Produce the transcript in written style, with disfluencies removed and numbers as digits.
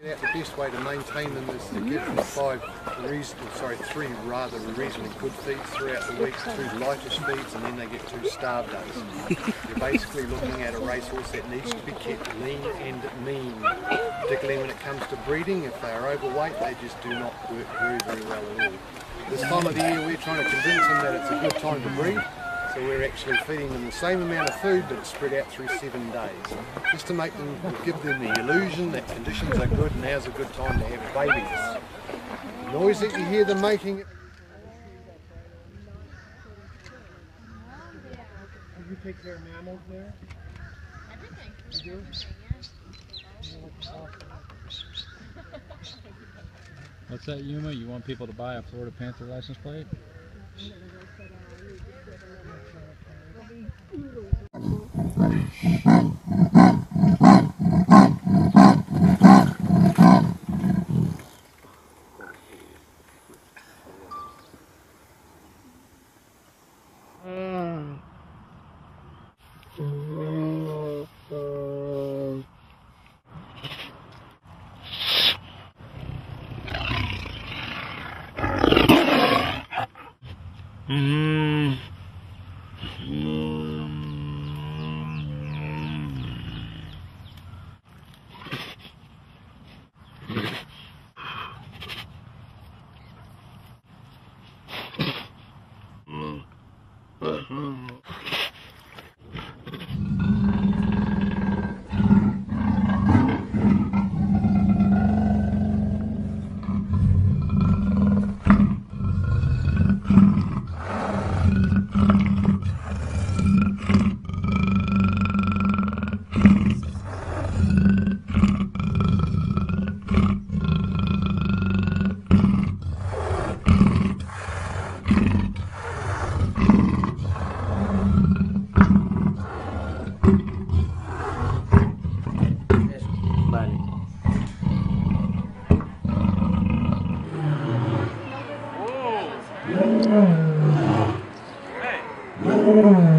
The best way to maintain them is to give them three rather reasonably good feeds throughout the week, 2 lighter feeds, and then they get 2 starve days. You're basically looking at a racehorse that needs to be kept lean and mean, particularly when it comes to breeding. If they are overweight, they just do not work very, very well at all. This time of the year we're trying to convince them that it's a good time to breed. So we're actually feeding them the same amount of food, but it's spread out through 7 days, just to make them, give them the illusion that conditions are good. Now's a good time to have babies. The noise that you hear them making. Do you take care of mammals there? Everything. You do? What's that, Yuma? You want people to buy a Florida Panther license plate? Hey!